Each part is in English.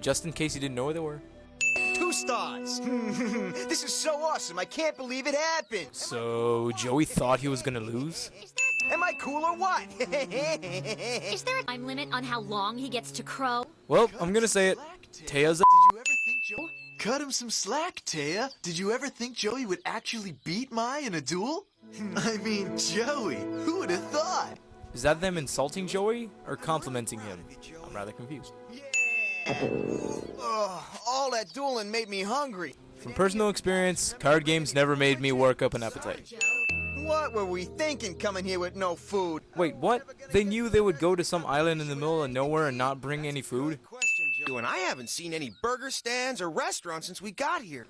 just in case you didn't know where they were. 2 stars. This is so awesome. I can't believe it happened. So Joey thought he was gonna lose? Am I cool or what? Is there a time limit on how long he gets to crow? Well, I'm gonna say it. Taya's Did you ever think Joey... Cut him some slack, Taya. Did you ever think Joey would actually beat Mai in a duel? I mean, Joey, who would have thought? Is that them insulting Joey or complimenting him? I'm rather confused. All that dueling made me hungry. From personal experience, card games never made me work up an appetite. What were we thinking coming here with no food? Wait, what? They knew they would go to some island in the middle of nowhere and not bring any food? And I haven't seen any burger stands or restaurants since we got here.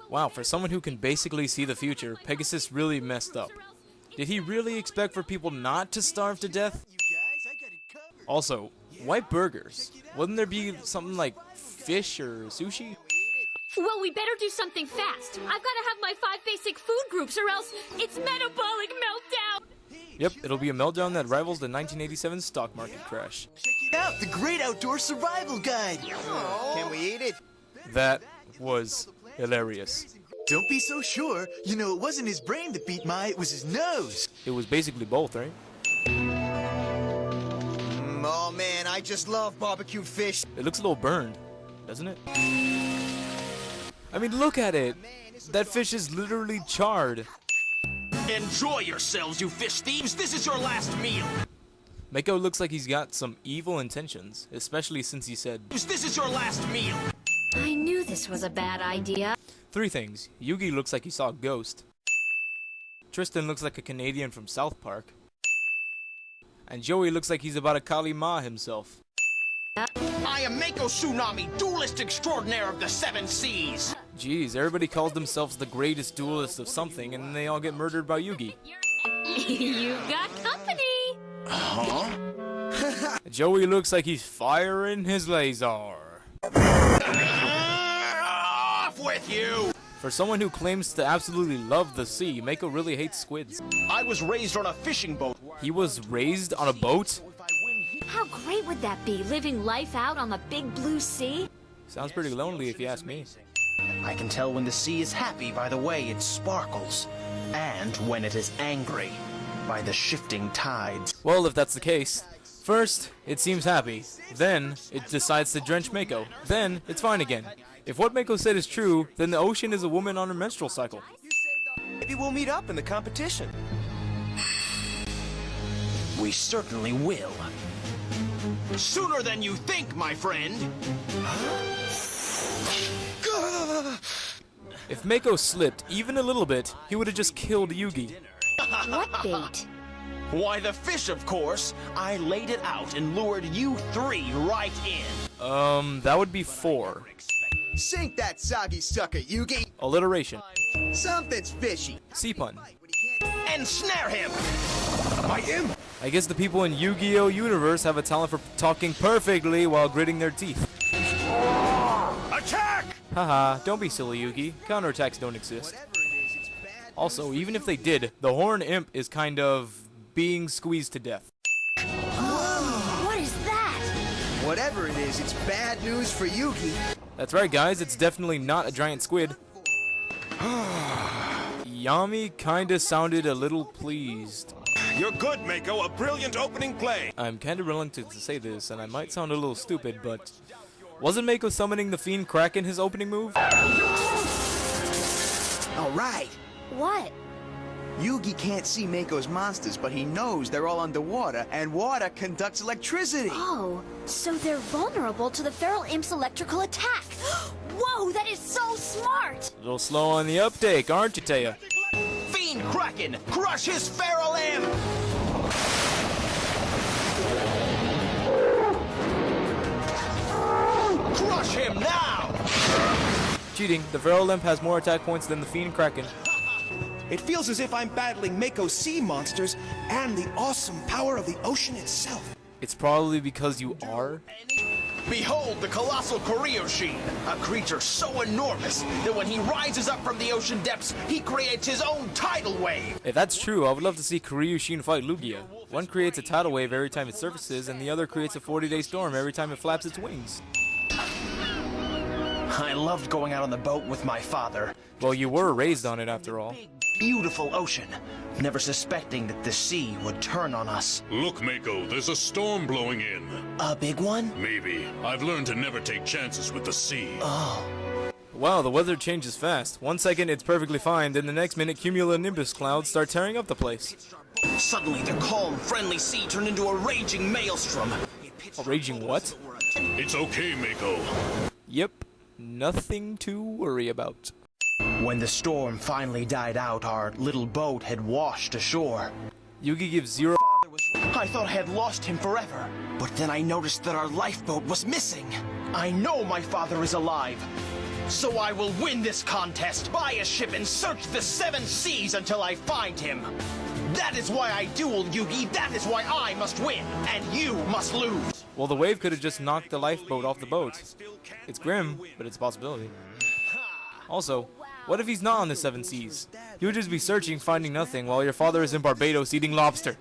Wow, for someone who can basically see the future, Pegasus really messed up. Did he really expect for people not to starve to death? Also, why burgers? Wouldn't there be something like fish or sushi? Well, we better do something fast. I've got to have my 5 basic food groups or else it's metabolic meltdown. Yep, it'll be a meltdown that rivals the 1987 stock market crash. Check it out, the Great Outdoor Survival Guide. Can we eat it? That was hilarious. Don't be so sure. You know, it wasn't his brain that beat Mai, it was his nose. It was basically both, right? Oh man, I just love barbecued fish. It looks a little burned, doesn't it? I mean, look at it. That fish is literally charred. Enjoy yourselves, you fish thieves! This is your last meal! Mako looks like he's got some evil intentions, especially since he said, This is your last meal! I knew this was a bad idea. 3 things. Yugi looks like he saw a ghost. Tristan looks like a Canadian from South Park. And Joey looks like he's about to Kali Ma himself. I am Mako Tsunami, duelist extraordinaire of the 7 seas! Jeez, everybody calls themselves the greatest duelist of something, and then they all get murdered by Yugi. You've got company. Joey looks like he's firing his laser. Off with you! For someone who claims to absolutely love the sea, Mako really hates squids. I was raised on a fishing boat. He was raised on a boat? How great would that be, living life out on the big blue sea? Sounds pretty lonely if you ask me. I can tell when the sea is happy by the way it sparkles, and when it is angry by the shifting tides. Well, if that's the case, first, it seems happy. Then, it decides to drench Mako. Then, it's fine again. If what Mako said is true, then the ocean is a woman on her menstrual cycle. Maybe we'll meet up in the competition. We certainly will. Sooner than you think, my friend! If Mako slipped even a little bit, he would have just killed Yugi. What bait? Why, the fish, of course. I laid it out and lured you 3 right in. That would be 4. Sink that soggy sucker, Yugi. Alliteration. Something's fishy. Sea pun. Ensnare him! I guess the people in Yu-Gi-Oh! Universe have a talent for talking perfectly while gritting their teeth. Attack! Haha, don't be silly, Yugi. Counterattacks don't exist. Also, even if they did, the Horn Imp is kind of being squeezed to death. What is that? Whatever it is, it's bad news for Yugi. That's right, guys, it's definitely not a giant squid. Yami kinda sounded a little pleased. You're good, Mako. A brilliant opening play. I'm kinda reluctant to say this, and I might sound a little stupid, but wasn't Mako summoning the Fiend Kraken his opening move? All right. What? Yugi can't see Mako's monsters, but he knows they're all underwater, and water conducts electricity. Oh, so they're vulnerable to the feral imp's electrical attack. Whoa, that is so smart! A little slow on the uptake, aren't you, Taya? Fiend Kraken, crush his feral imp! Crush him now! Cheating, the Feral Imp has more attack points than the Fiend Kraken. It feels as if I'm battling Mako's sea monsters and the awesome power of the ocean itself. It's probably because you are. Behold the colossal Koryoshin, a creature so enormous that when he rises up from the ocean depths, he creates his own tidal wave. If that's true, I would love to see Koryoshin fight Lugia. One creates a tidal wave every time it surfaces, and the other creates a 40-day storm every time it flaps its wings. I loved going out on the boat with my father. Well, you were raised on it after all. Big, beautiful ocean, never suspecting that the sea would turn on us. Look, Mako, there's a storm blowing in. A big one? Maybe. I've learned to never take chances with the sea. Wow, the weather changes fast. 1 second it's perfectly fine, then the next minute cumulonimbus clouds start tearing up the place. Suddenly, the calm, friendly sea turned into a raging maelstrom. A raging what? It's okay, Mako. Yep, nothing to worry about. When the storm finally died out, our little boat had washed ashore. Yugi gives zero. I thought I had lost him forever, but then I noticed that our lifeboat was missing. I know my father is alive, so I will win this contest, buy a ship, and search the 7 seas until I find him. That is why I duel, Yugi. That is why I must win, and you must lose. Well, the wave could have just knocked the lifeboat off the boat. It's grim, but it's a possibility. Also, what if he's not on the 7 seas? He would just be searching, finding nothing, while your father is in Barbados eating lobster.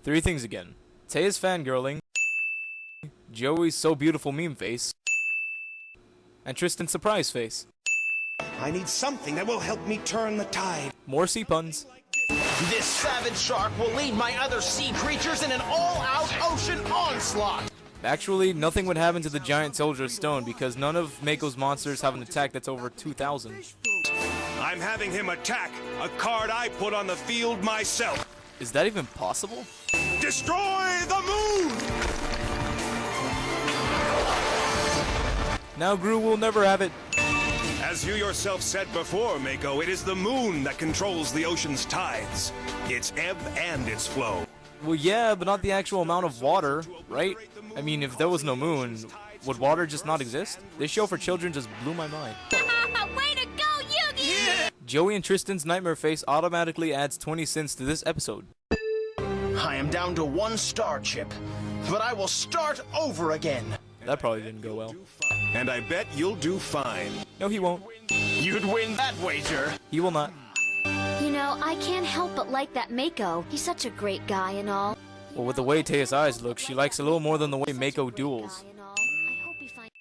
3 things again. Teia's fangirling, Joey's so beautiful meme face, and Tristan's surprise face. I need something that will help me turn the tide. More sea puns. This savage shark will lead my other sea creatures in an all-out ocean onslaught. Actually, nothing would happen to the giant soldier of stone because none of Mako's monsters have an attack that's over 2,000. I'm having him attack a card I put on the field myself. Is that even possible? Destroy the moon! Now Gru will never have it. As you yourself said before, Mako, it is the moon that controls the ocean's tides, its ebb and its flow. Well, yeah, but not the actual amount of water, right? I mean, if there was no moon, would water just not exist? This show for children just blew my mind. Way to go, Yugi! Yeah. Joey and Tristan's nightmare face automatically adds 20 cents to this episode. I am down to 1 star chip, but I will start over again. That probably didn't go well. And I bet you'll do fine. No, he won't. You'd win that wager. He will not. You know, I can't help but like that Mako. He's such a great guy and all. Well, with the way Teia's eyes look, she likes a little more than the way Mako duels. I hope he finds...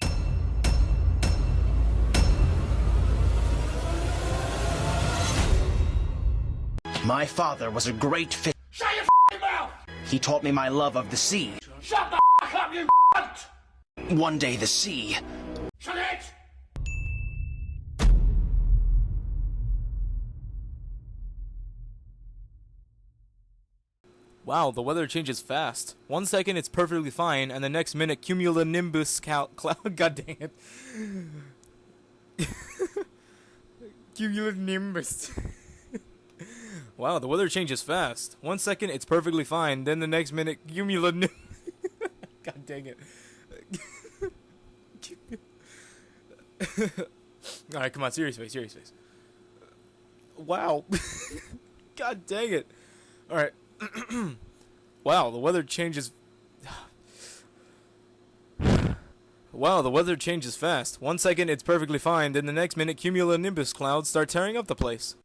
My father was a great fish. Shut your f***ing mouth! He taught me my love of the sea. Shut the f*** up, you cunt! One day the sea. Shut it! Wow, the weather changes fast. 1 second it's perfectly fine, and the next minute cumulonimbus cloud. God dang it. Cumulonimbus. Wow, the weather changes fast. 1 second it's perfectly fine, then the next minute cumulonimbus. God dang it. Alright, come on, serious face, serious face. Wow. God dang it. Alright. Wow, the weather changes. Wow, the weather changes fast. 1 second it's perfectly fine, then the next minute cumulonimbus clouds start tearing up the place.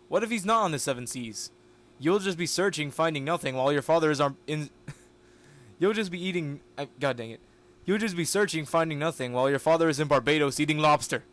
What if he's not on the 7 seas? You'll just be searching, finding nothing, while your father is in. You'll just be eating. God dang it. You'll just be searching, finding nothing, while your father is in Barbados eating lobster.